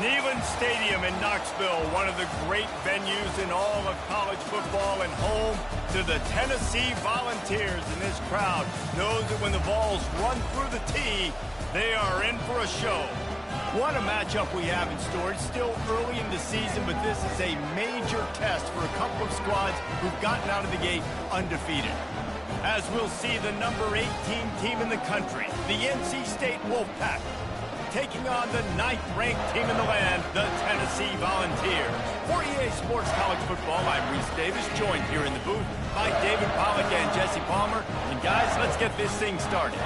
Neyland Stadium in Knoxville, one of the great venues in all of college football and home to the Tennessee Volunteers. And this crowd knows that when the balls run through the tee, they are in for a show. What a matchup we have in store. It's still early in the season, but this is a major test for a couple of squads who've gotten out of the gate undefeated. As we'll see the number 18 team in the country, the NC State Wolfpack, taking on the 9th-ranked team in the land, the Tennessee Volunteers. For EA Sports College Football, I'm Reese Davis, joined here in the booth by David Pollack and Jesse Palmer. And guys, let's get this thing started.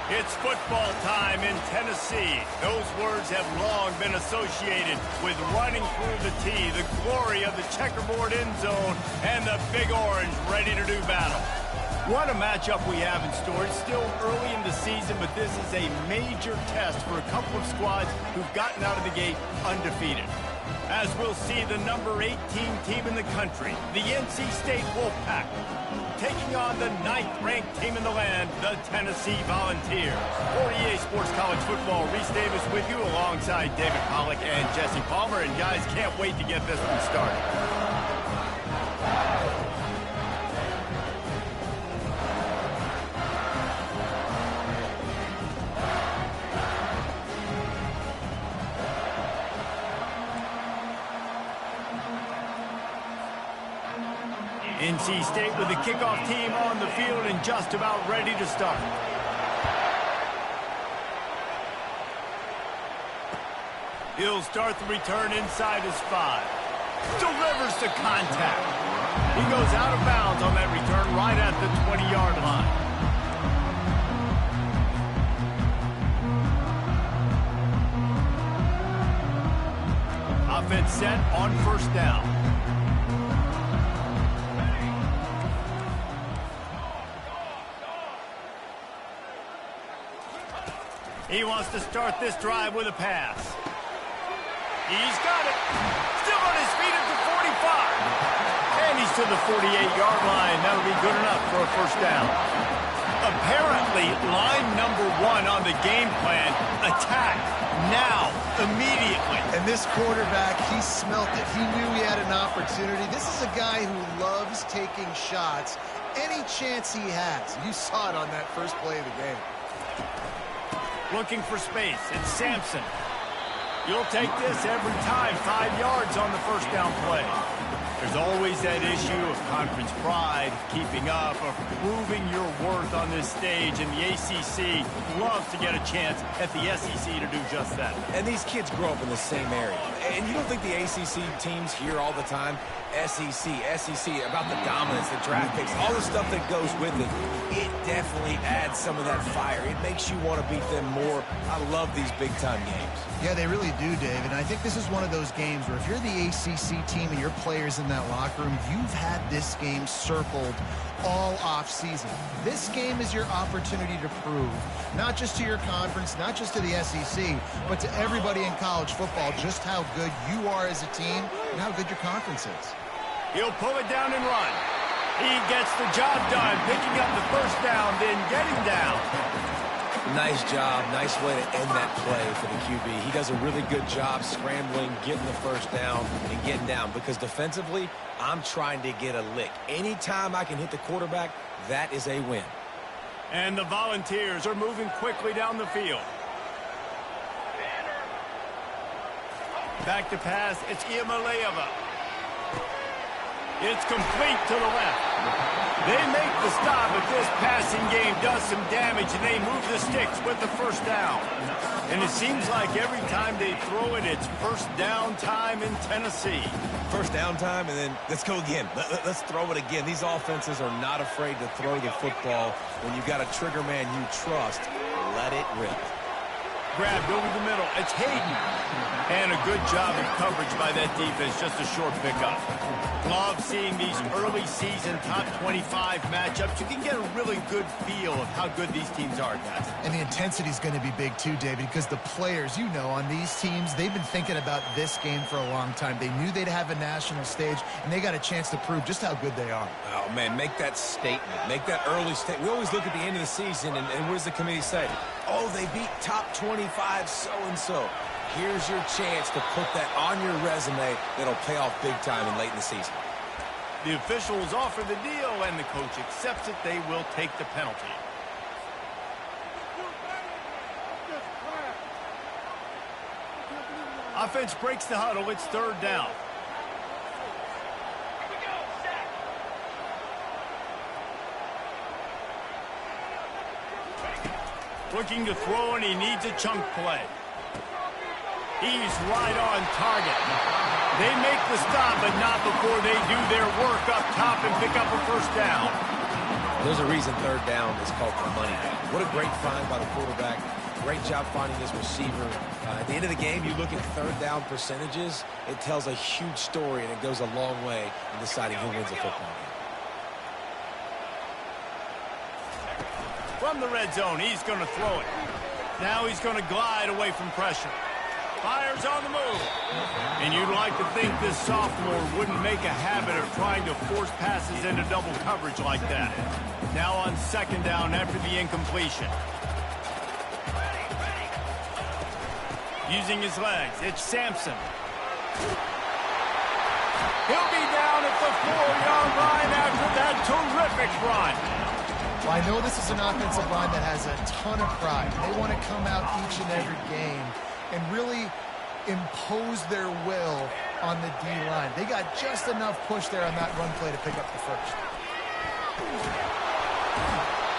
It's football time in Tennessee. Those words have long been associated with running through the tee, the glory of the checkerboard end zone, and the Big Orange ready to do battle. What a matchup we have in store. It's still early in the season, but this is a major test for a couple of squads who've gotten out of the gate undefeated. As we'll see the number 18 team in the country, the NC State Wolfpack, taking on the 9th-ranked team in the land, the Tennessee Volunteers. For EA Sports College Football, Reese Davis with you alongside David Pollack and Jesse Palmer. And guys, can't wait to get this one started. NC State with the kickoff team on the field and just about ready to start. He'll start the return inside his 5. Delivers to contact. He goes out of bounds on that return right at the 20-yard line. Offense set on first down. He wants to start this drive with a pass. He's got it. Still on his feet at the 45. And he's to the 48-yard line. That'll be good enough for a first down. Apparently, line number 1 on the game plan, attack now, immediately. And this quarterback, he smelt it. He knew he had an opportunity. This is a guy who loves taking shots any chance he has. You saw it on that first play of the game. Looking for space. It's Sampson. You'll take this every time. 5 yards on the first down play. There's always that issue of conference pride, keeping up, of proving your worth on this stage, and the ACC loves to get a chance at the SEC to do just that. And these kids grow up in the same area. And you don't think the ACC teams hear all the time, SEC, about the dominance, the draft picks, all the stuff that goes with it. It definitely adds some of that fire. It makes you want to beat them more. I love these big-time games. Yeah, they really do, David. And I think this is one of those games where if you're the ACC team and your players in that locker room, you've had this game circled all off-season. This game is your opportunity to prove, not just to your conference, not just to the SEC, but to everybody in college football, just how good you are as a team and how good your conference is. He'll pull it down and run. He gets the job done, picking up the first down, then getting down. Nice job. Nice way to end that play for the QB. He does a really good job scrambling, getting the first down, and getting down. Because defensively, I'm trying to get a lick. Anytime I can hit the quarterback, that is a win. And the Volunteers are moving quickly down the field. Back to pass. It's Iamaleava. It's complete to the left. They make the stop, but this passing game does some damage, and they move the sticks with the first down. And it seems like every time they throw it, it's first down time in Tennessee. First down time, and then let's go again. Let's throw it again. These offenses are not afraid to throw the football. When you've got a trigger man you trust, let it rip. Grabbed over the middle. It's Hayden. And a good job of coverage by that defense. Just a short pickup. Love seeing these early season top 25 matchups. You can get a really good feel of how good these teams are, guys. And the intensity is going to be big too, David, because the players, you know, on these teams, they've been thinking about this game for a long time. They knew they'd have a national stage, and they got a chance to prove just how good they are. Oh, man, make that statement. Make that early statement. We always look at the end of the season, and what does the committee say? Oh, they beat top 25 so-and-so. Here's your chance to put that on your resume that'll pay off big time and late in the season. The officials offer the deal, and the coach accepts it. They will take the penalty. Offense breaks the huddle. It's third down. Looking to throw, and he needs a chunk play. He's right on target. They make the stop, but not before they do their work up top and pick up a first down. There's a reason third down is called the money down. What a great find by the quarterback. Great job finding his receiver. At the end of the game, you look at third down percentages. It tells a huge story, and it goes a long way in deciding who wins a football game. From the red zone, he's going to throw it. Now he's going to glide away from pressure. Fires on the move. And you'd like to think this sophomore wouldn't make a habit of trying to force passes into double coverage like that. Now on second down after the incompletion. Using his legs, it's Sampson. He'll be down at the 4-yard line after that terrific run. Well, I know this is an offensive line that has a ton of pride. They want to come out each and every game and really impose their will on the D-line. They got just enough push there on that run play to pick up the first.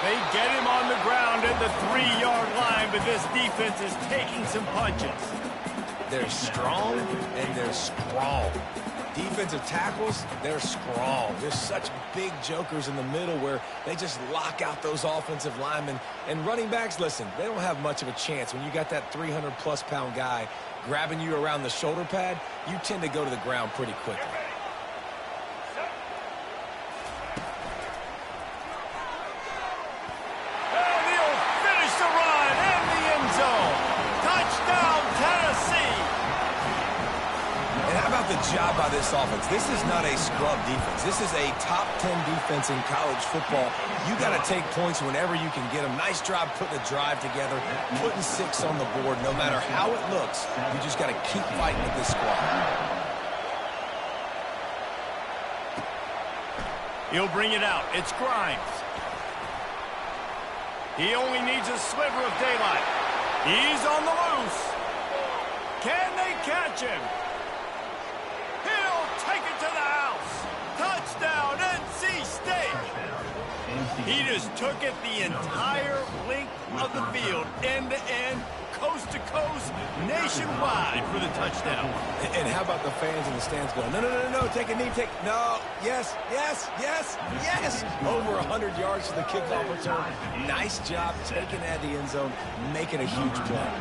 They get him on the ground at the 3-yard line, but this defense is taking some punches. They're strong and they're strong. Defensive tackles, they're strong. There's such big jokers in the middle where they just lock out those offensive linemen. And running backs, listen, they don't have much of a chance. When you got that 300-plus pound guy grabbing you around the shoulder pad, you tend to go to the ground pretty quickly. And he'll finish the run in the end zone. Touchdown, Tennessee. And how about the job by this offense? This is not a scrub defense. This is a top 10 defense in college football. You got to take points whenever you can get them. Nice job putting a drive together, putting 6 on the board. No matter how it looks, you just got to keep fighting with this squad. He'll bring it out. It's Grimes. He only needs a sliver of daylight. He's on the loose. Can they catch him? He'll take it to the house. Touchdown, NC State. He just took it the entire length of the field, end to end, coast to coast, nationwide for the touchdown. And how about the fans in the stands going, no, no, no, no, no, take a knee, no, yes, yes, yes, yes. Over 100 yards to the kickoff return. Nice job taking at the end zone, making a huge play.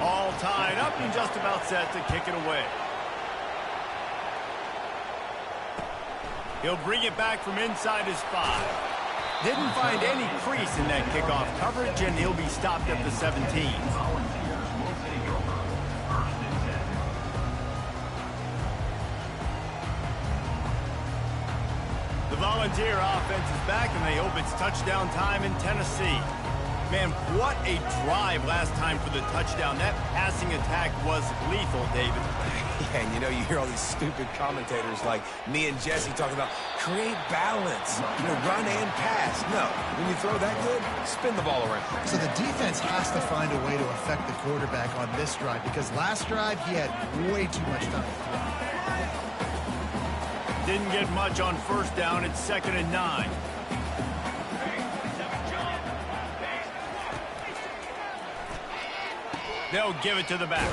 All tied up and just about set to kick it away. He'll bring it back from inside his 5. Didn't find any crease in that kickoff coverage, and he'll be stopped at the 17. The Volunteer offense is back, and they hope it's touchdown time in Tennessee. Man, what a drive last time for the touchdown. That passing attack was lethal, David. Yeah, and you know, you hear all these stupid commentators like me and Jesse talking about create balance, run and pass. No, when you throw that good, spin the ball around. So the defense has to find a way to affect the quarterback on this drive because last drive he had way too much time to throw. Didn't get much on first down. It's 2nd and 9. They'll give it to the back.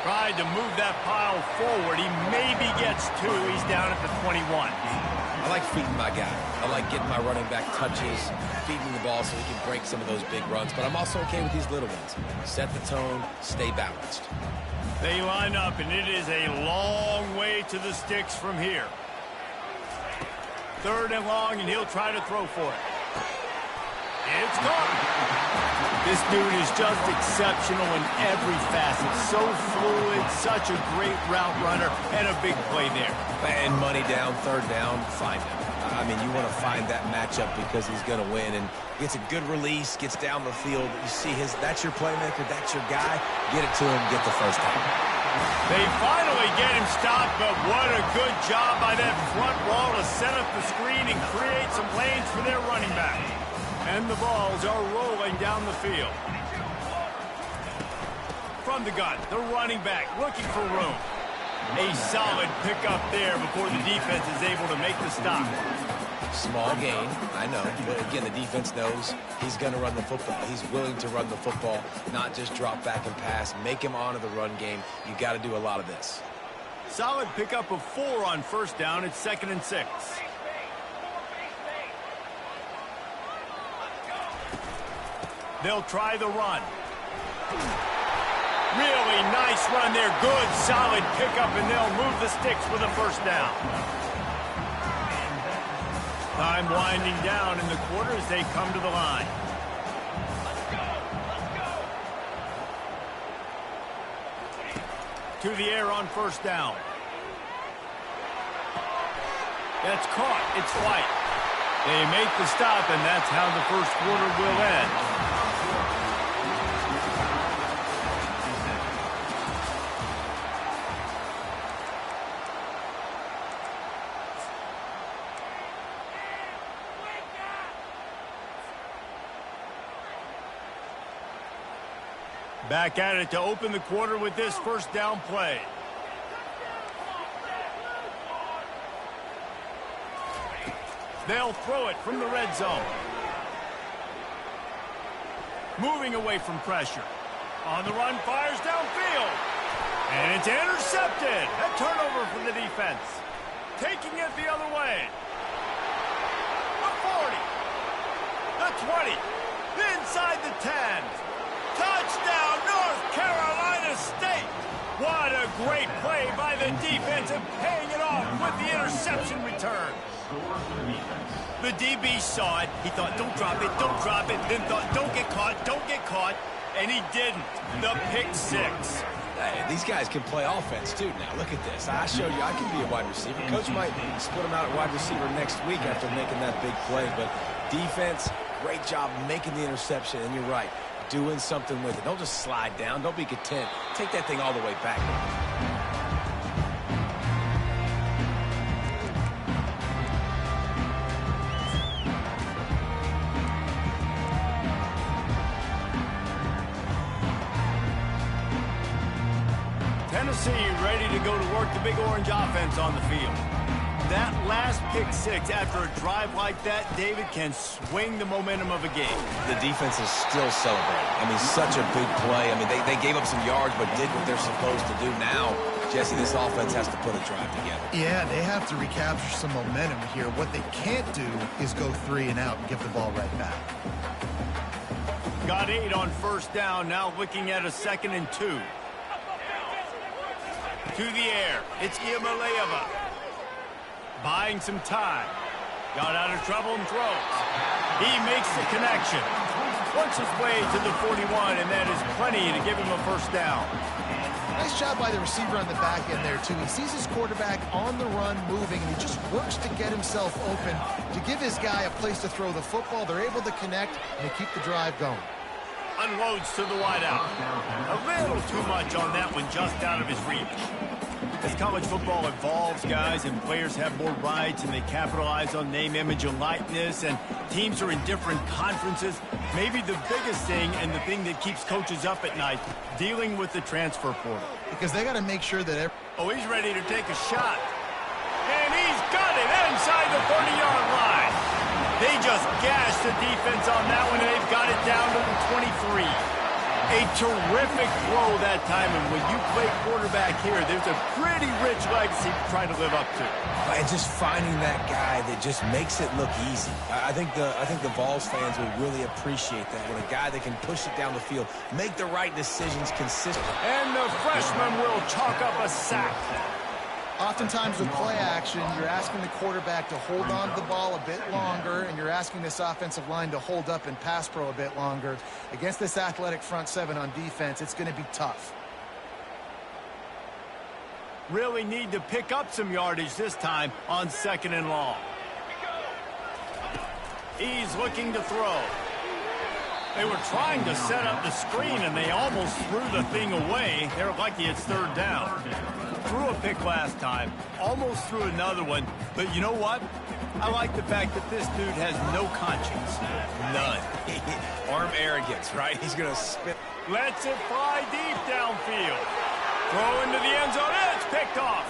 Tried to move that pile forward. He maybe gets 2. He's down at the 21. I like feeding my guy. I like getting my running back touches, feeding the ball so he can break some of those big runs. But I'm also okay with these little ones. Set the tone, stay balanced. They line up, and it is a long way to the sticks from here. 3rd and long, and he'll try to throw for it. It's caught. This dude is just exceptional in every facet. So fluid, such a great route runner, and a big play there. And money down, 3rd down, find him. I mean, you want to find that matchup because he's going to win. And gets a good release, gets down the field. You see that's your playmaker, that's your guy. Get it to him, get the first down. They finally get him stopped, but what a good job by that front wall to set up the screen and create some lanes for their running back. And the balls are rolling down the field. From the gun, the running back looking for room. A solid pickup there before the defense is able to make the stop. Small gain, I know. But again, the defense knows he's going to run the football. He's willing to run the football, not just drop back and pass. Make him honor the run game. You got to do a lot of this. Solid pickup of 4 on first down. It's 2nd and 6. They'll try the run. Really nice run there. Good, solid pickup, and they'll move the sticks for the first down. Time winding down in the quarter as they come to the line. To the air on first down. That's caught. It's White. They make the stop, and that's how the first quarter will end. Back at it to open the quarter with this first down play. They'll throw it from the red zone. Moving away from pressure. On the run, fires downfield. And it's intercepted. A turnover for the defense. Taking it the other way. The 40. The 20. Inside the 10. Touchdown, North Carolina State. What a great play by the defense and paying it off with the interception return. The DB saw it. He thought, don't drop it, don't drop it. Then thought, don't get caught. And he didn't. The pick 6. Hey, these guys can play offense, too. Now, look at this. I showed you I can be a wide receiver. Coach might split him out at wide receiver next week after making that big play. But defense, great job making the interception. And you're right. Doing something with it. Don't just slide down. Don't be content. Take that thing all the way back. Tennessee ready to go to work the Big Orange offense on the field. That last pick 6 after a drive like that, David, can swing the momentum of a game. The defense is still celebrating. I mean, such a big play. I mean, they gave up some yards but did what they're supposed to do. Now, Jesse, this offense has to put a drive together. Yeah, they have to recapture some momentum here. What they can't do is go 3 and out and give the ball right back. Got 8 on first down, now looking at a 2nd and 2. To the air, it's Iamaleava. Buying some time. Got out of trouble and throws. He makes the connection. Works his way to the 41, and that is plenty to give him a first down. Nice job by the receiver on the back end there, too. He sees his quarterback on the run moving, and he just works to get himself open to give his guy a place to throw the football. They're able to connect, and they keep the drive going. Unloads to the wideout. A little too much on that one, just out of his reach. As college football evolves, guys, and players have more rights and they capitalize on name, image, and likeness, and teams are in different conferences, maybe the biggest thing and the thing that keeps coaches up at night, dealing with the transfer portal. Because they got to make sure that Oh, he's ready to take a shot. And he's got it inside the 30-yard line. They just gashed the defense on that one, and they've got it down to the 23. A terrific throw that time, and when you play quarterback here, there's a pretty rich legacy to try to live up to. And just finding that guy that just makes it look easy. I think the Vols fans would really appreciate that, when a guy that can push it down the field, make the right decisions consistently. And the freshman will chalk up a sack. Oftentimes with play action, you're asking the quarterback to hold on to the ball a bit longer, and you're asking this offensive line to hold up and pass pro a bit longer. Against this athletic front seven on defense, it's going to be tough. Really need to pick up some yardage this time on 2nd and long. He's looking to throw. They were trying to set up the screen, and they almost threw the thing away. They're lucky it's 3rd down. Threw a pick last time, almost threw another one, but you know what? I like the fact that this dude has no conscience. None. Arm arrogance, right? He's going to spit. Lets it fly deep downfield. Throw into the end zone, and it's picked off.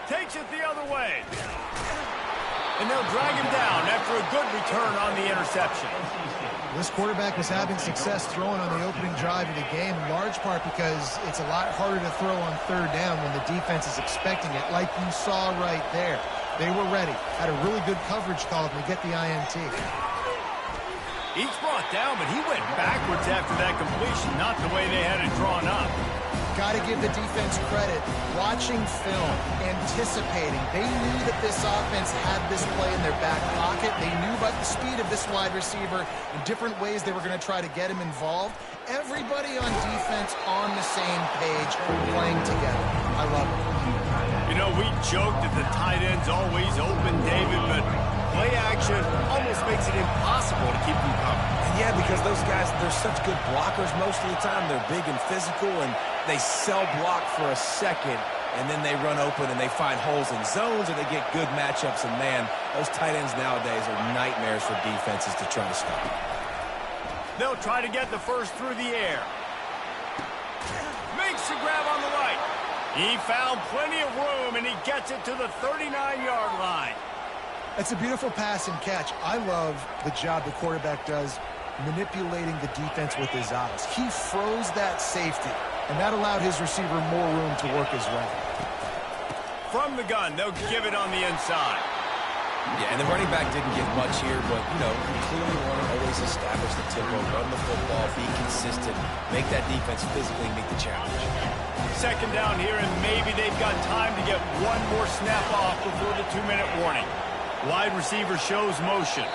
Takes it the other way. And they'll drag him down after a good return on the interception. This quarterback was having success throwing on the opening drive of the game, in large part because it's a lot harder to throw on 3rd down when the defense is expecting it, like you saw right there. They were ready, had a really good coverage call to get the INT. He's brought down, but he went backwards after that completion, not the way they had it drawn up. Got to give the defense credit. Watching film, anticipating. They knew that this offense had this play in their back pocket. They knew about the speed of this wide receiver and different ways they were going to try to get him involved. Everybody on defense on the same page, playing together. I love it. You know, we joked that the tight end's always open, David, but play action almost makes it impossible to keep them covered. Yeah, because those guys, they're such good blockers most of the time. They're big and physical, and they sell block for a second, and then they run open and they find holes in zones, or they get good matchups. And, man, those tight ends nowadays are nightmares for defenses to try to stop. They'll try to get the first through the air. Makes the grab on the right. He found plenty of room, and he gets it to the 39-yard line. It's a beautiful pass and catch. I love the job the quarterback does manipulating the defense with his eyes. He froze that safety, and that allowed his receiver more room to work his way. From the gun, they'll give it on the inside. Yeah, and the running back didn't get much here, but, you know, you clearly want to always establish the tempo, run the football, be consistent, make that defense physically meet the challenge. 2nd down here, and maybe they've got time to get one more snap off before the 2-minute warning. Wide receiver shows motion.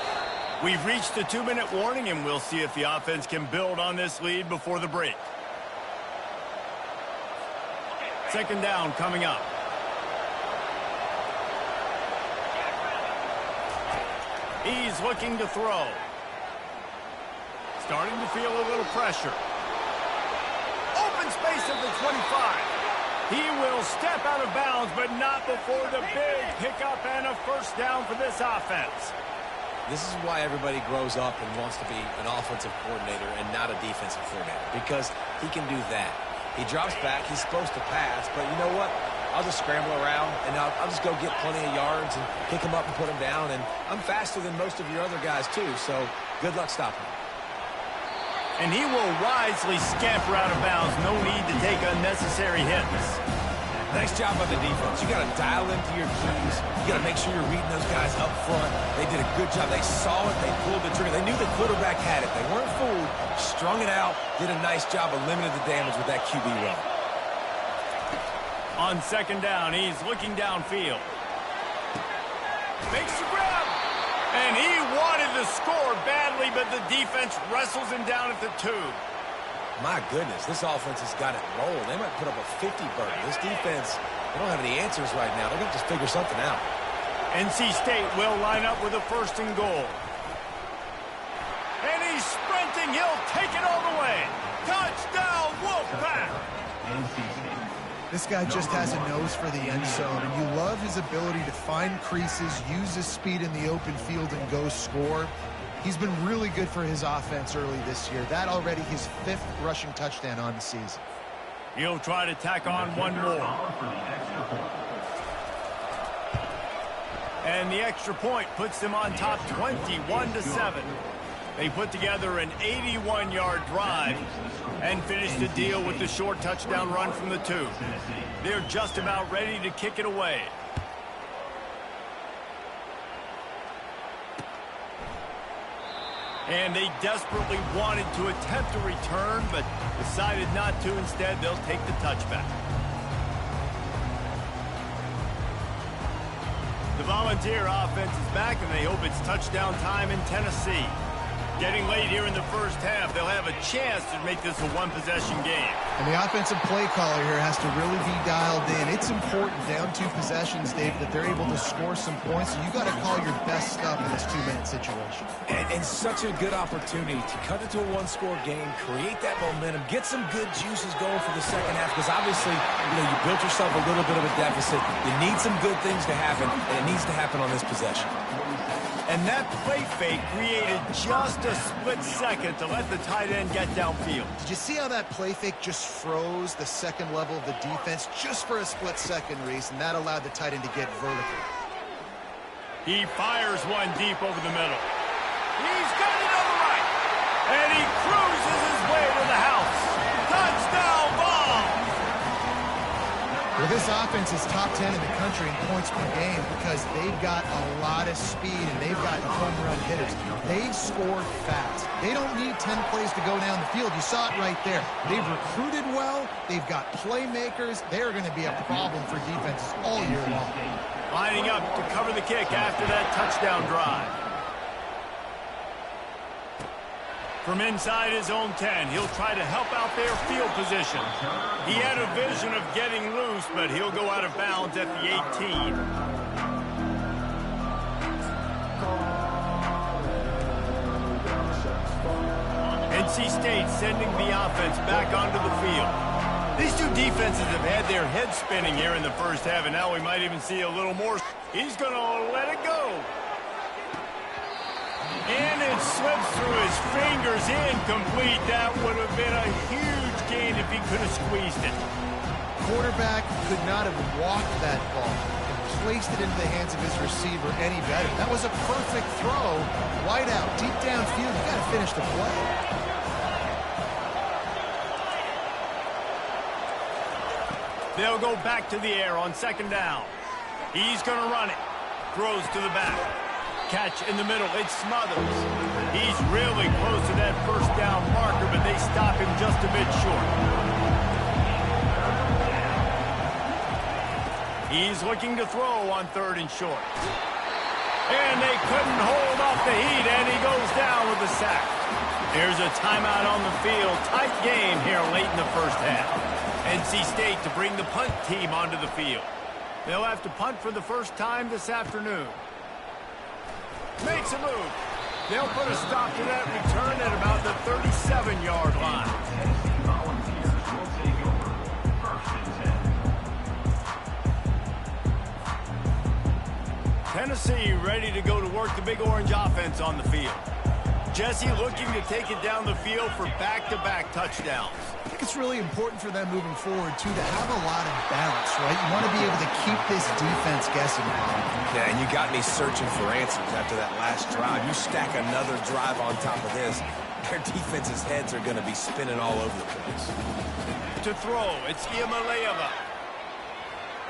We've reached the 2-minute warning, and we'll see if the offense can build on this lead before the break. 2nd down coming up. He's looking to throw. Starting to feel a little pressure. Open space at the 25. He will step out of bounds, but not before the big pickup and a 1st down for this offense. This is why everybody grows up and wants to be an offensive coordinator and not a defensive coordinator, because he can do that. He drops back. He's supposed to pass, but you know what? I'll just scramble around, and I'll just go get plenty of yards and pick him up and put him down, and I'm faster than most of your other guys, too, so good luck stopping him. And he will wisely scamper out of bounds. No need to take unnecessary hits. Nice job by the defense. You got to dial into your keys. You got to make sure you're reading those guys up front. They did a good job. They saw it. They pulled the trigger. They knew the quarterback had it. They weren't fooled. Strung it out. Did a nice job of limiting the damage with that QB run. On 2nd down, he's looking downfield. Makes the grab. And he wanted to score badly, but the defense wrestles him down at the 2. My goodness, this offense has got it rolled. They might put up a 50 burger. This defense, they don't have any answers right now. They're going to just figure something out. NC State will line up with a 1st and goal. And he's sprinting. He'll take it all the way. Touchdown, Wolfpack! This guy just has a nose for the end zone, and you love his ability to find creases, use his speed in the open field, and go score. He's been really good for his offense early this year. That already his 5th rushing touchdown on the season. He'll try to tack on one more. And the extra point puts them on top 21-7. They put together an 81-yard drive and finish the deal with the short touchdown run from the 2. They're just about ready to kick it away. And they desperately wanted to attempt a return, but decided not to. Instead, they'll take the touchback. The Volunteer offense is back, and they hope it's touchdown time in Tennessee. Getting late here in the first half, they'll have a chance to make this a one-possession game. And the offensive play caller here has to really be dialed in. It's important down 2 possessions, Dave, that they're able to score some points. So you got to call your best stuff in this 2-minute situation. And such a good opportunity to cut into a 1-score game, create that momentum, get some good juices going for the second half. Because obviously, you built yourself a little bit of a deficit. You need some good things to happen, and it needs to happen on this possession. And that play fake created just a split second to let the tight end get downfield. Did you see how that play fake just froze the second level of the defense just for a split second, Reese, and that allowed the tight end to get vertical? He fires one deep over the middle. He's got it on the right. And he cruises his way to the house. Touchdown ball! Well, this offense is top 10 in the country in points per game because they've got a lot of speed and they've got home run hitters. They score fast. They don't need 10 plays to go down the field. You saw it right there. They've recruited well. They've got playmakers. They're going to be a problem for defenses all year long. Lining up to cover the kick after that touchdown drive. From inside his own 10, he'll try to help out their field position. He had a vision of getting loose, but he'll go out of bounds at the 18. NC State sending the offense back onto the field. These 2 defenses have had their heads spinning here in the first half, and now we might even see a little more. He's going to let it go. And it slips through his fingers, incomplete. That would have been a huge gain if he could have squeezed it. Quarterback could not have walked that ball and placed it into the hands of his receiver any better. That was a perfect throw. Wide out, deep downfield. You got to finish the play. They'll go back to the air on 2nd down. He's going to run it. Throws to the back. Catch in the middle. It's Smothers. He's really close to that 1st down marker, but they stop him just a bit short. He's looking to throw on 3rd and short. And they couldn't hold off the heat, and he goes down with a sack. There's a timeout on the field. Tight game here late in the first half. NC State to bring the punt team onto the field. They'll have to punt for the first time this afternoon. Makes a move. They'll put a stop to that return at about the 37-yard line. Tennessee ready to go to work the Big Orange offense on the field. Jesse looking to take it down the field for back-to-back touchdowns. I think it's really important for them moving forward, too, to have a lot of balance, right? You want to be able to keep this defense guessing. Yeah, and you got me searching for answers after that last drive. You stack another drive on top of this, their defense's heads are going to be spinning all over the place. To throw, it's Iamaleava.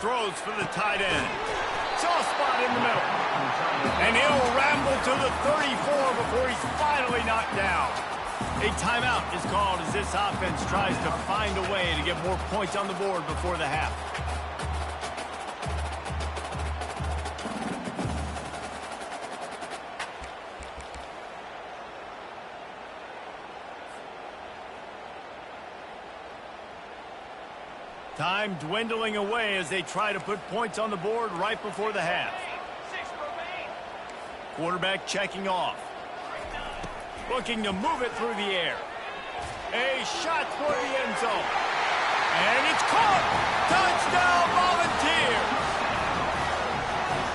Throws for the tight end. Soft spot in the middle. And he'll ramble to the 34 before he's finally knocked down. A timeout is called as this offense tries to find a way to get more points on the board before the half. Time dwindling away as they try to put points on the board right before the half. Quarterback checking off. Looking to move it through the air. A shot toward the end zone. And it's caught! Touchdown, Volunteers!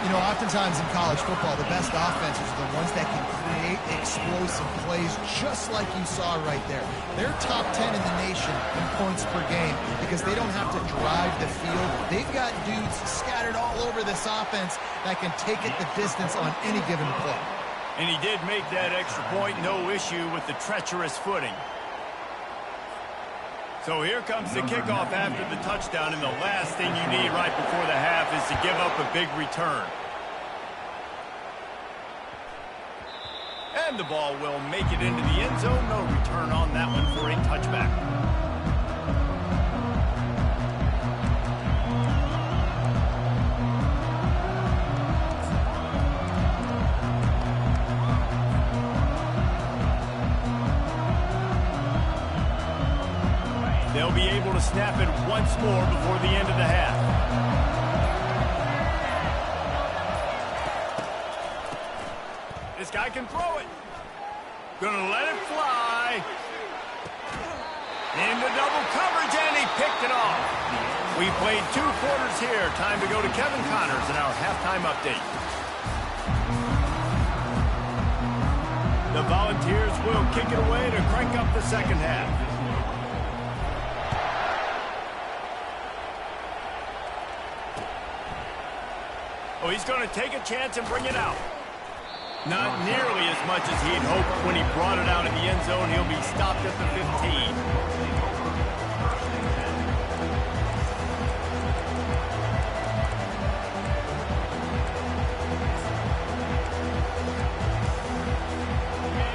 You know, oftentimes in college football, the best offenses are the ones that can create explosive plays just like you saw right there. They're top 10 in the nation in points per game because they don't have to drive the field. They've got dudes scattered all over this offense that can take it the distance on any given play. And he did make that extra point, no issue with the treacherous footing. So here comes the kickoff after the touchdown, and the last thing you need right before the half is to give up a big return. And the ball will make it into the end zone. No return on that one for a touchback. They'll be able to snap it once more before the end of the half. This guy can throw it. Gonna let it fly. Into double coverage, and he picked it off. We played 2 quarters here. Time to go to Kevin Connors in our halftime update. The Volunteers will kick it away to crank up the second half. Oh, he's going to take a chance and bring it out. Not nearly as much as he'd hoped when he brought it out in the end zone. He'll be stopped at the 15.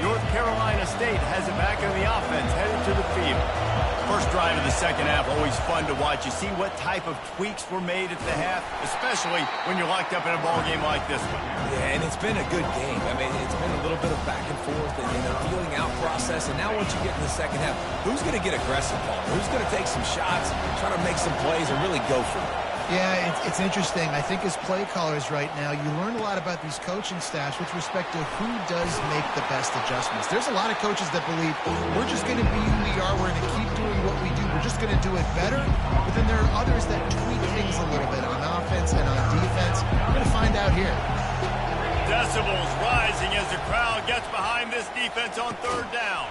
North Carolina State has it back in the offense, headed to the field. First drive of the second half, always fun to watch. You see what type of tweaks were made at the half, especially when you're locked up in a ball game like this one. Yeah, and it's been a good game. I mean, it's been a little bit of back and forth and a feeling out process. And now once you get in the second half, who's going to get aggressive, Paul? Who's going to take some shots, try to make some plays, and really go for it? Yeah, it's interesting. I think as play callers right now, you learn a lot about these coaching staffs with respect to who does make the best adjustments. There's a lot of coaches that believe we're just going to be who we are. We're going to keep doing what we do. We're just going to do it better. But then there are others that tweak things a little bit on offense and on defense. We're going to find out here. Decibels rising as the crowd gets behind this defense on third down.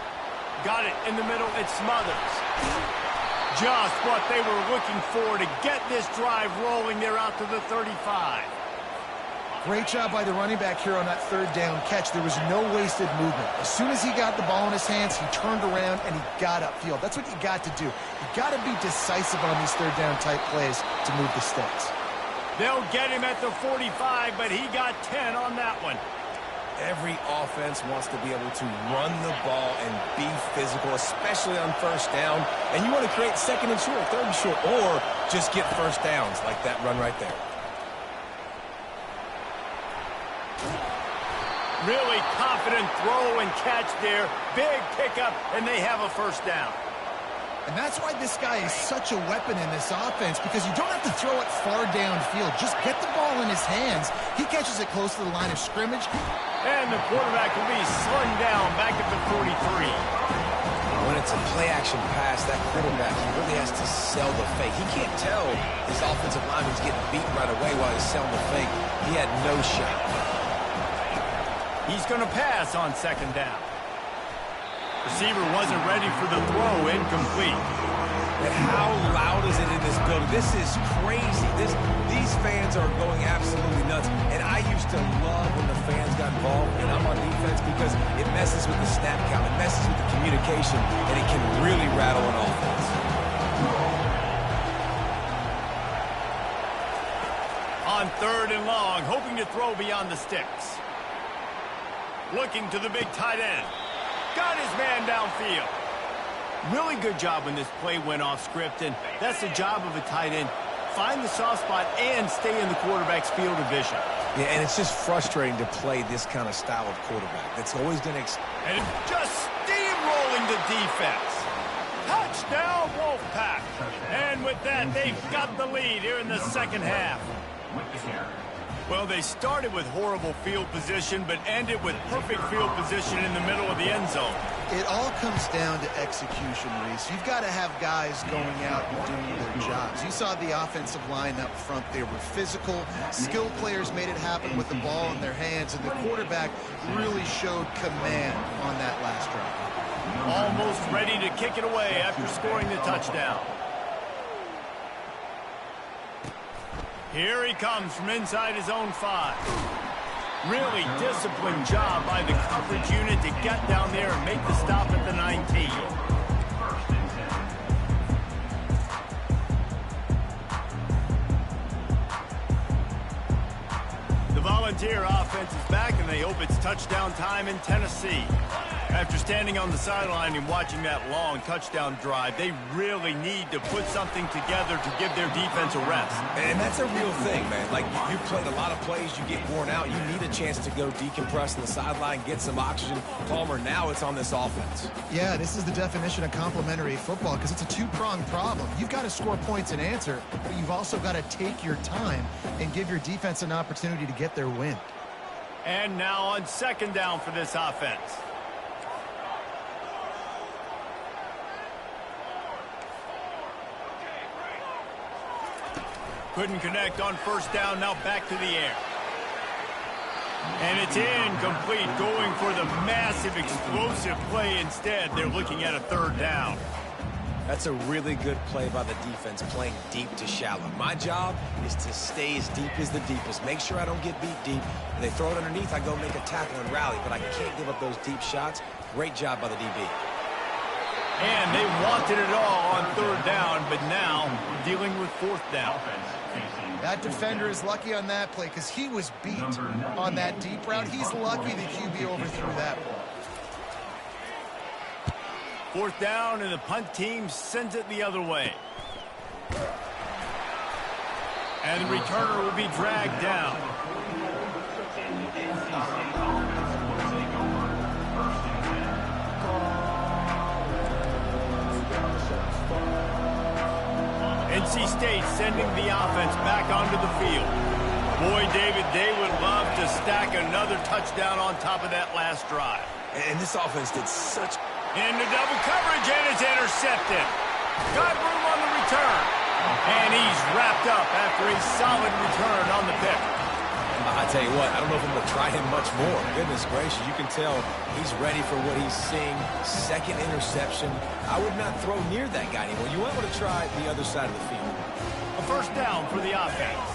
Got it in the middle. It's Smothers. Just what they were looking for to get this drive rolling. They're out to the 35. Great job by the running back here on that third down catch. There was no wasted movement. As soon as he got the ball in his hands, he turned around and he got upfield. That's what you got to do. You got to be decisive on these third down type plays to move the sticks. They'll get him at the 45, but he got 10 on that one. Every offense wants to be able to run the ball and be physical, especially on first down. And you want to create second and short, third and short, or just get first downs like that run right there. Really confident throw and catch there. Big pickup, and they have a first down. And that's why this guy is such a weapon in this offense, because you don't have to throw it far downfield. Just get the ball in his hands. He catches it close to the line of scrimmage. And the quarterback will be slung down back at the 43. When it's a play-action pass, that quarterback really has to sell the fake. He can't tell his offensive lineman's getting beat right away while he's selling the fake. He had no shot. He's going to pass on second down. Receiver wasn't ready for the throw, incomplete. And how loud is it in this building? This is crazy. These fans are going absolutely nuts. And I used to love when the fans got involved, and I'm on defense, because it messes with the snap count, it messes with the communication, and it can really rattle an offense. On third and long, hoping to throw beyond the sticks. Looking to the big tight end. Got his man downfield. Really good job when this play went off script, and that's the job of a tight end. Find the soft spot and stay in the quarterback's field of vision. Yeah, and it's just frustrating to play this kind of style of quarterback. That's always going to... And just steamrolling the defense. Touchdown, Wolfpack. And with that, they've got the lead here in the second half. Well, they started with horrible field position, but ended with perfect field position in the middle of the end zone. It all comes down to execution, Reese. You've got to have guys going out and doing their jobs. You saw the offensive line up front. They were physical. Skilled players made it happen with the ball in their hands, and the quarterback really showed command on that last drive. Almost ready to kick it away after scoring the touchdown. Here he comes from inside his own 5. Really disciplined job by the coverage unit to get down there and make the stop at the 19. The Volunteer offense is back, and they hope it's touchdown time in Tennessee. After standing on the sideline and watching that long touchdown drive, they really need to put something together to give their defense a rest. And that's a real thing, man. Like, you played a lot of plays, you get worn out, you need a chance to go decompress on the sideline, get some oxygen. Palmer, now it's on this offense. Yeah, this is the definition of complementary football because it's a two-pronged problem. You've got to score points and answer, but you've also got to take your time and give your defense an opportunity to get their win. And now on second down for this offense. Couldn't connect on first down, now back to the air. And it's incomplete, going for the massive, explosive play instead. They're looking at a third down. That's a really good play by the defense, playing deep to shallow. My job is to stay as deep as the deepest. Make sure I don't get beat deep. If they throw it underneath, I go make a tackle and rally, but I can't give up those deep shots. Great job by the DB. And they wanted it all on third down, but now dealing with fourth down. That defender is lucky on that play because he was beat on that deep route. He's lucky the QB overthrew that ball. Fourth down, and the punt team sends it the other way. And the returner will be dragged down. NC State sending the offense back onto the field. Boy, David, they would love to stack another touchdown on top of that last drive. And this offense did such... Into double coverage, and it's intercepted. Got room on the return. And he's wrapped up after a solid return on the pick. I tell you what, I don't know if I'm going to try him much more. Goodness gracious, you can tell he's ready for what he's seeing. Second interception. I would not throw near that guy anymore. You might want to try the other side of the field. A first down for the offense.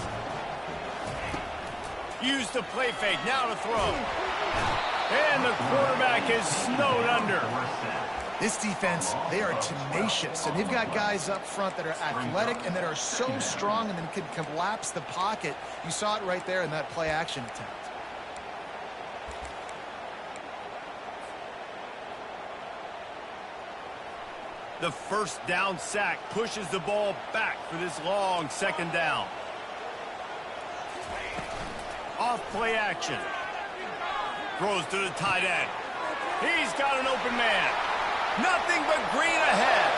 Use the play fake, now to throw. And the quarterback is snowed under. This defense, they are tenacious, and they've got guys up front that are athletic and that are so strong and then can collapse the pocket. You saw it right there in that play-action attempt. The first down sack pushes the ball back for this long second down. Off play action. Throws to the tight end. He's got an open man. Nothing but green ahead.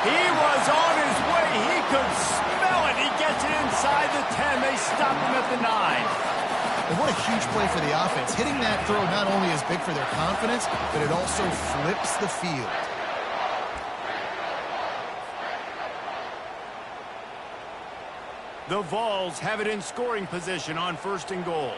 He was on his way. He could smell it. He gets it inside the 10. They stop him at the 9. And what a huge play for the offense. Hitting that throw not only is big for their confidence, but it also flips the field. The Vols have it in scoring position on first and goal.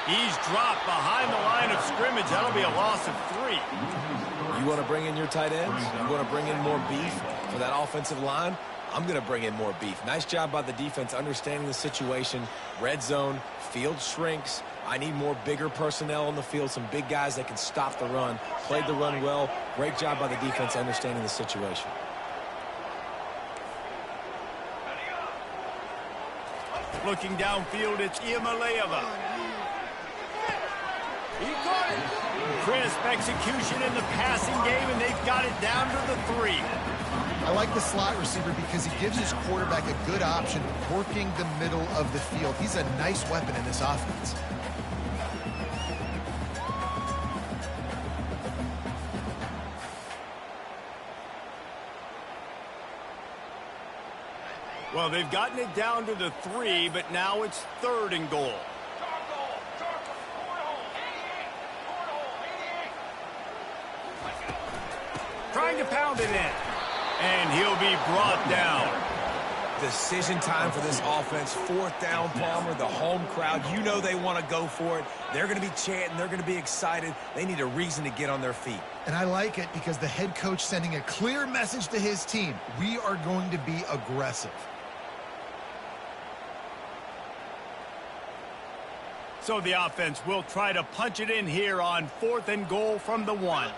He's dropped behind the line of scrimmage. That'll be a loss of 3. You want to bring in your tight ends? You want to bring in more beef for that offensive line? I'm going to bring in more beef. Nice job by the defense understanding the situation. Red zone, field shrinks. I need more bigger personnel on the field, some big guys that can stop the run. Played the run well. Great job by the defense understanding the situation. Looking downfield, it's Iamaleava. He got it. Crisp execution in the passing game, and they've got it down to the 3. I like the slot receiver because he gives his quarterback a good option working the middle of the field. He's a nice weapon in this offense. Well, they've gotten it down to the 3, but now it's 3rd and goal. Trying to pound it in. And he'll be brought down. Decision time for this offense. 4th down, Palmer. The home crowd, you know they want to go for it. They're going to be chanting. They're going to be excited. They need a reason to get on their feet. And I like it because the head coach sending a clear message to his team. We are going to be aggressive. So the offense will try to punch it in here on 4th and goal from the 1.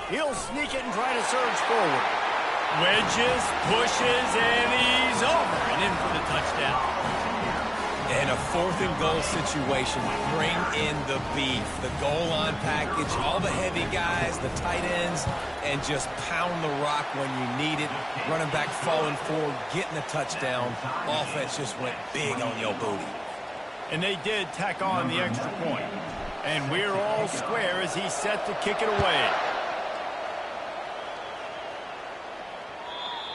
He'll sneak it and try to surge forward. Wedges, pushes, and he's over and in for the touchdown. In a 4th and goal situation, bring in the beef, the goal line package, all the heavy guys, the tight ends, and just pound the rock when you need it. Running back falling forward, getting the touchdown. Offense just went big on your booty. And they did tack on the extra point. And we're all square as he's set to kick it away.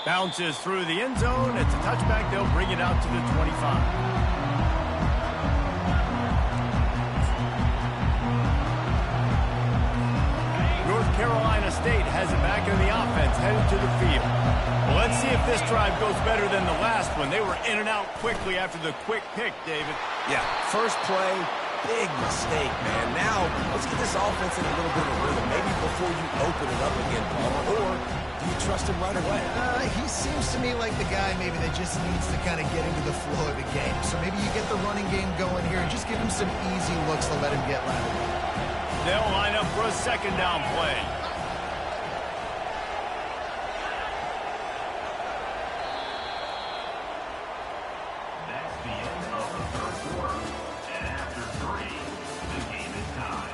Bounces through the end zone. It's a touchback. They'll bring it out to the 25. North Carolina State has it back in the offense, headed to the field. Well, let's see if this drive goes better than the last one. They were in and out quickly after the quick pick, David. Yeah, first play, big mistake, man. Now, let's get this offense in a little bit of rhythm. Maybe before you open it up again, Palmer, or do you trust him right away? He seems to me like the guy maybe that just needs to kind of get into the flow of the game. So maybe you get the running game going here and just give him some easy looks to let him get lateral. They'll line up for a 2nd down play. That's the end of the 3rd quarter. And after 3, the game is tied.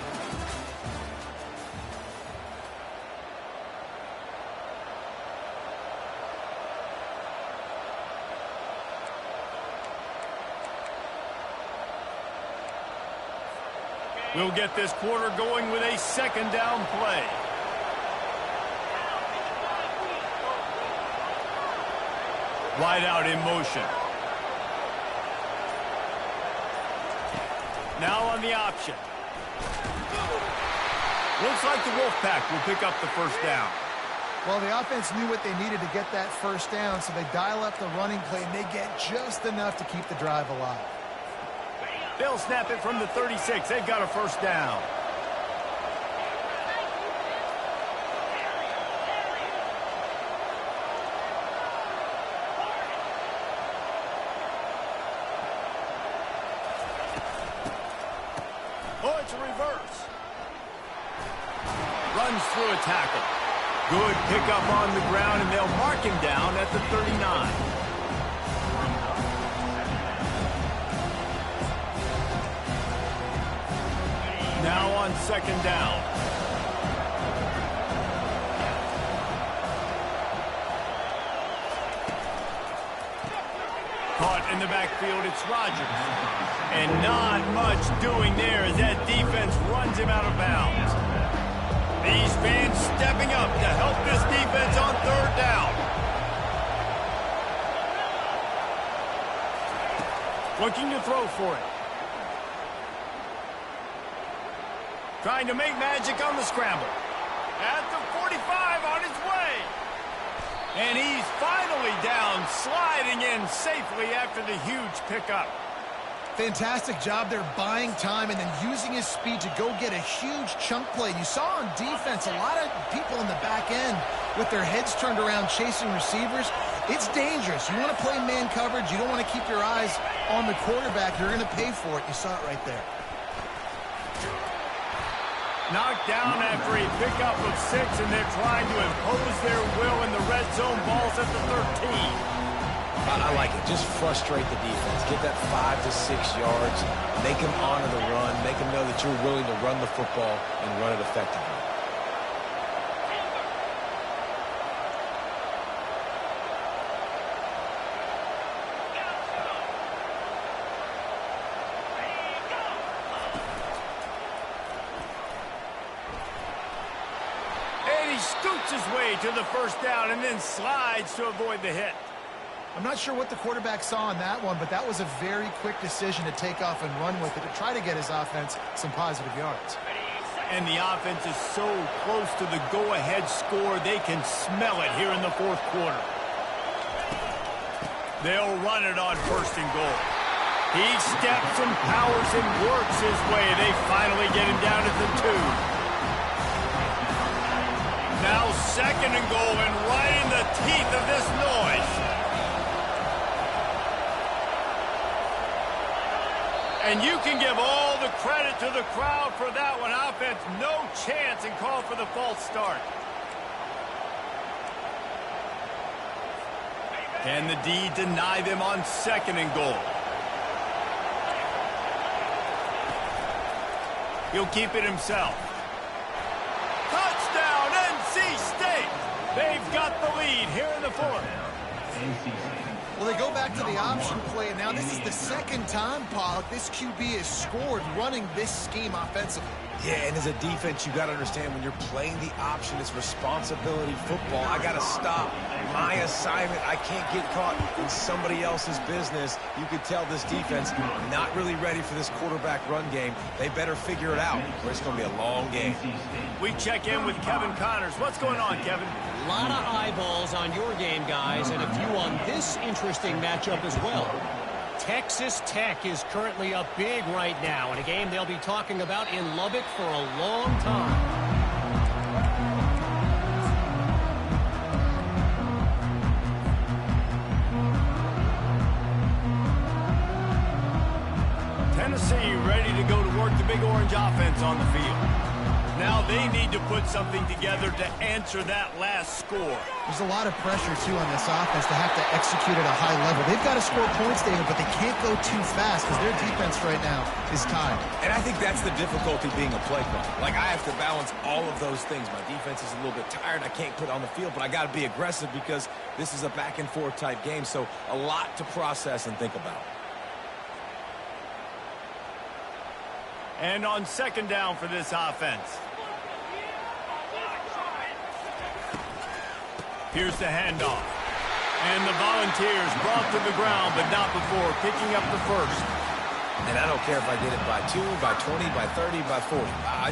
We'll get this quarter going with a 2nd down play. Wide out in motion. Now on the option. Looks like the Wolfpack will pick up the 1st down. Well, the offense knew what they needed to get that 1st down, so they dial up the running play, and they get just enough to keep the drive alive. They'll snap it from the 36. They've got a 1st down. Oh, it's a reverse. Runs through a tackle. Good pickup on the ground, and they'll mark him down at the 39. Now on 2nd down. Caught in the backfield, it's Rodgers. And not much doing there as that defense runs him out of bounds. These fans stepping up to help this defense on 3rd down. Looking to throw for it. Trying to make magic on the scramble. At the 45 on his way. And he's finally down, sliding in safely after the huge pickup. Fantastic job there buying time and then using his speed to go get a huge chunk play. You saw on defense a lot of people in the back end with their heads turned around chasing receivers. It's dangerous. You want to play man coverage. You don't want to keep your eyes on the quarterback. You're going to pay for it. You saw it right there. Knocked down after a pickup of 6, and they're trying to impose their will in the red zone. Ball's at the 13. I like it. Just frustrate the defense. Get that 5 to 6 yards. Make them honor the run. Make them know that you're willing to run the football and run it effectively. he scoots his way to the first down and then slides to avoid the hit. I'm not sure what the quarterback saw on that one, but that was a very quick decision to take off and run with it to try to get his offense some positive yards. And the offense is so close to the go-ahead score, they can smell it here in the fourth quarter. They'll run it on first and goal. He steps and powers and works his way. They finally get him down at the 2. Now second and goal, and right in the teeth of this noise. And you can give all the credit to the crowd for that one. Offense, no chance, and call for the false start. Can the D deny them on second and goal? He'll keep it himself. Touchdown, NC State! They've got the lead here in the fourth. Well, they go back to the option play, and now this is the second time, Pollock, this QB has scored running this scheme offensively. Yeah, and as a defense, you got to understand when you're playing the option, it's responsibility football. I got to stop my assignment. I can't get caught in somebody else's business. You could tell this defense not really ready for this quarterback run game. They better figure it out, or it's going to be a long game. We check in with Kevin Connors. What's going on, Kevin? A lot of eyeballs on your game, guys, and a few on this interesting matchup as well. Texas Tech is currently up big right now in a game they'll be talking about in Lubbock for a long time. Tennessee ready to go to work the Big Orange offense on the field. Now they need to put something together to answer that last score. There's a lot of pressure, too, on this offense to have to execute at a high level. They've got to score points, David, but they can't go too fast because their defense right now is tired. And I think that's the difficulty being a play caller. Like, I have to balance all of those things. My defense is a little bit tired. I can't put it on the field, but I got to be aggressive because this is a back-and-forth type game, so a lot to process and think about. And on second down for this offense. Here's the handoff. And the Volunteers brought to the ground, but not before picking up the first. And I don't care if I get it by 2, by 20, by 30, by 40. I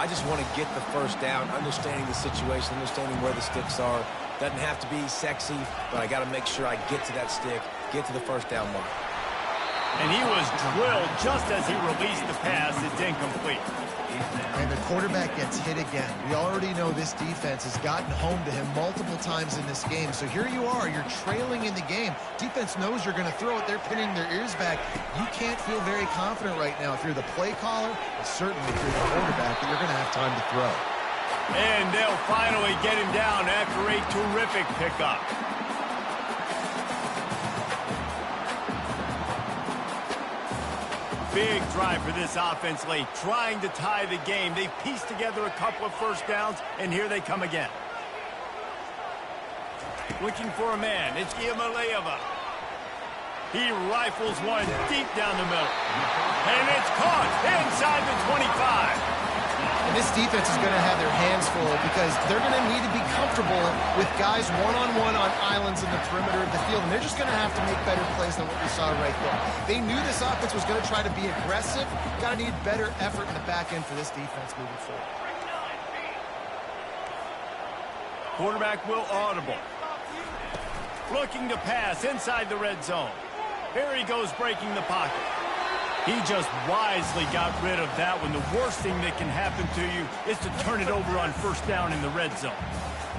just want to get the first down, understanding the situation, understanding where the sticks are. Doesn't have to be sexy, but I got to make sure I get to that stick, get to the first down mark. And he was drilled just as he released the pass. It's incomplete. And the quarterback gets hit again. We already know this defense has gotten home to him multiple times in this game. So here you are. You're trailing in the game. Defense knows you're going to throw it. They're pinning their ears back. You can't feel very confident right now if you're the play caller, and certainly if you're the quarterback, that you're going to have time to throw. And they'll finally get him down after a terrific pickup. Big drive for this offense late, trying to tie the game. They pieced together a couple of first downs, and here they come again. Looking for a man, it's Iamaleava. He rifles one deep down the middle. And it's caught inside the 25. And this defense is going to have their hands full because they're going to need to be comfortable with guys one-on-one on islands in the perimeter of the field. And they're just going to have to make better plays than what we saw right there. They knew this offense was going to try to be aggressive. Got to need better effort in the back end for this defense moving forward. Quarterback will audible. Looking to pass inside the red zone. Here he goes breaking the pocket. He just wisely got rid of that one. The worst thing that can happen to you is to turn it over on first down in the red zone.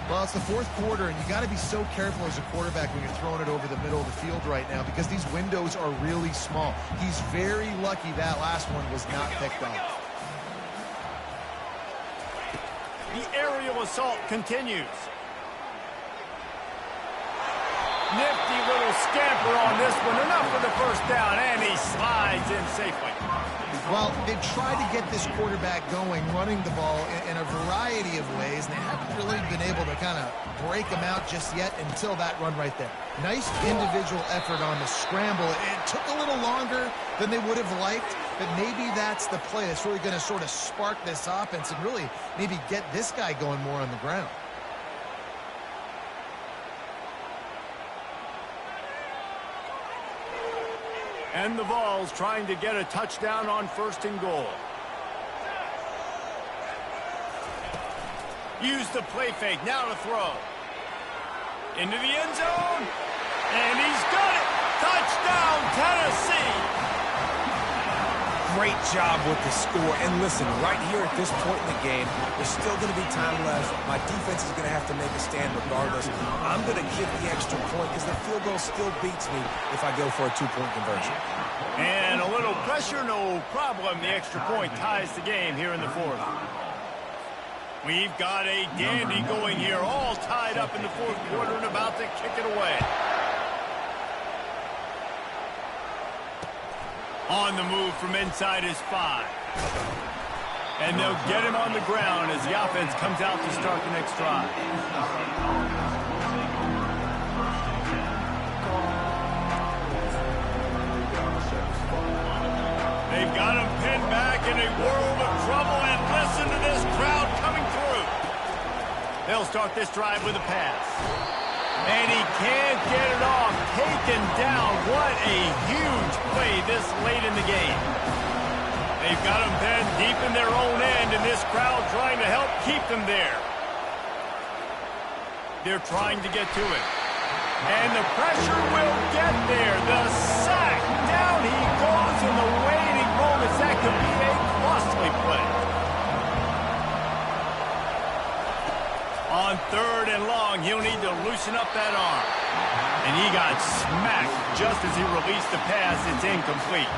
Well, it's the fourth quarter, and you got to be so careful as a quarterback when you're throwing it over the middle of the field right now because these windows are really small. He's very lucky that last one was not picked off. The aerial assault continues. Nifty little scamper on this one. Enough for the first down, and he slides in safely. Well, they've tried to get this quarterback going, running the ball in a variety of ways, and they haven't really been able to kind of break him out just yet until that run right there. Nice individual effort on the scramble. It took a little longer than they would have liked, but maybe that's the play that's really going to sort of spark this offense and really maybe get this guy going more on the ground. And the Vols trying to get a touchdown on 1st and goal. Use the play fake. Now to throw. Into the end zone. And he's got it. Touchdown, Tennessee. Great job with the score. And listen, right here at this point in the game, there's still going to be time left. My defense is going to have to make a stand regardless. I'm going to give the extra point because the field goal still beats me if I go for a 2-point conversion. And a little pressure, no problem. The extra point ties the game here in the 4th. We've got a dandy going here, all tied up in the 4th quarter and about to kick it away. On the move from inside his 5. And they'll get him on the ground as the offense comes out to start the next drive. They've got him pinned back in a world of trouble, and listen to this crowd coming through. They'll start this drive with a pass. And he can't get it off. Taken down. What a huge play this late in the game. They've got him pinned deep in their own end, and this crowd trying to help keep them there. They're trying to get to it. And the pressure will get there. The sack. Down he goes in the waiting moments. That could be a costly play. On 3rd and long, he'll need to loosen up that arm. And he got smacked just as he released the pass. It's incomplete.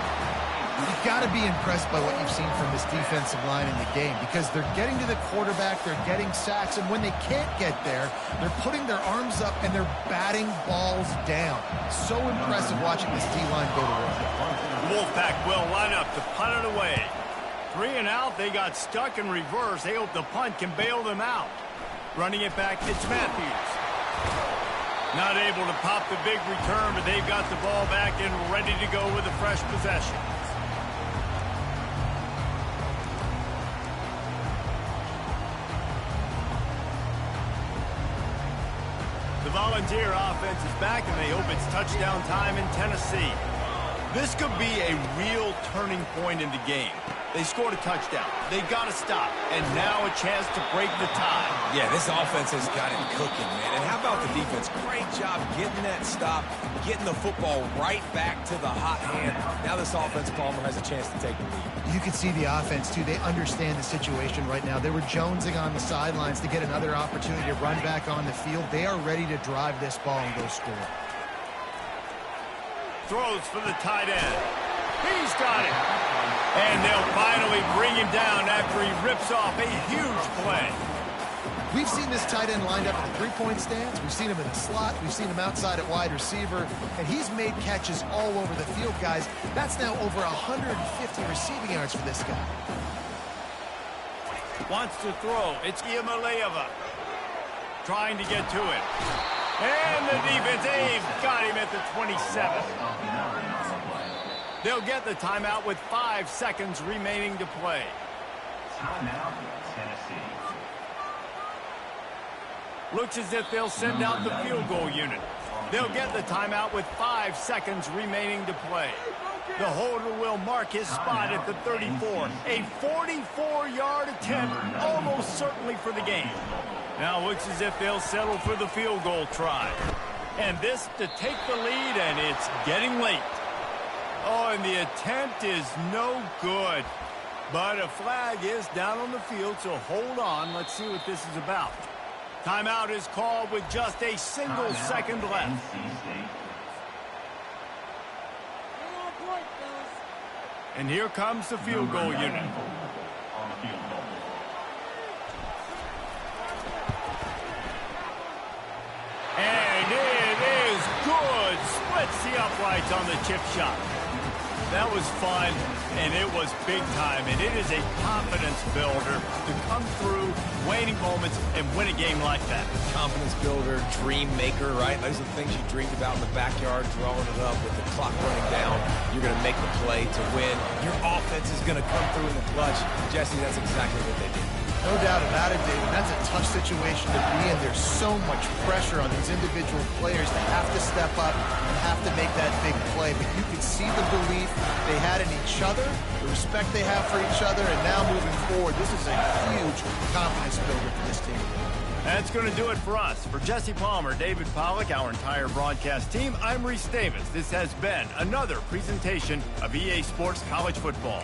You've got to be impressed by what you've seen from this defensive line in the game because they're getting to the quarterback, they're getting sacks, and when they can't get there, they're putting their arms up and they're batting balls down. So impressive watching this D-line go to work. Wolfpack will line up to punt it away. 3 and out, they got stuck in reverse. They hope the punt can bail them out. Running it back, it's Matthews. Not able to pop the big return, but they've got the ball back and ready to go with a fresh possession. The Volunteer offense is back, and they hope it's touchdown time in Tennessee. This could be a real turning point in the game. They scored a touchdown. They got to stop. And now a chance to break the tie. Yeah, this offense has got it cooking, man. And how about the defense? Great job getting that stop, getting the football right back to the hot hand. Now this offense, Palmer, has a chance to take the lead. You can see the offense, too. They understand the situation right now. They were jonesing on the sidelines to get another opportunity to run back on the field. They are ready to drive this ball and go score. Throws for the tight end. He's got it. And they'll finally bring him down after he rips off a huge play. We've seen this tight end lined up in the three-point stance. We've seen him in the slot. We've seen him outside at wide receiver. And he's made catches all over the field, guys. That's now over 150 receiving yards for this guy. Wants to throw. It's Iamaleava. Trying to get to it. And the defense, they've got him at the 27. They'll get the timeout with 5 seconds remaining to play. Timeout, Tennessee. Looks as if they'll send out the field goal unit. They'll get the timeout with 5 seconds remaining to play. The holder will mark his spot at the 34. A 44-yard attempt, almost certainly for the game. Now looks as if they'll settle for the field goal try. And this to take the lead, and it's getting late. Oh, and the attempt is no good. But a flag is down on the field, so hold on. Let's see what this is about. Timeout is called with just a single second left. And here comes the field goal unit. And it is good. Splits the uprights on the chip shot. That was fun, and it was big time, and it is a confidence builder to come through waning moments and win a game like that. Confidence builder, dream maker, right? Those are the things you dreamed about in the backyard, drawing it up with the clock running down. You're going to make the play to win. Your offense is going to come through in the clutch. Jesse, that's exactly what they did. No doubt about it, David. That's a tough situation to be in. There's so much pressure on these individual players to have to step up and have to make that big play. But you could see the belief they had in each other, the respect they have for each other, and now moving forward, this is a huge confidence builder for this team. That's going to do it for us. For Jesse Palmer, David Pollack, our entire broadcast team, I'm Reese Davis. This has been another presentation of EA Sports College Football.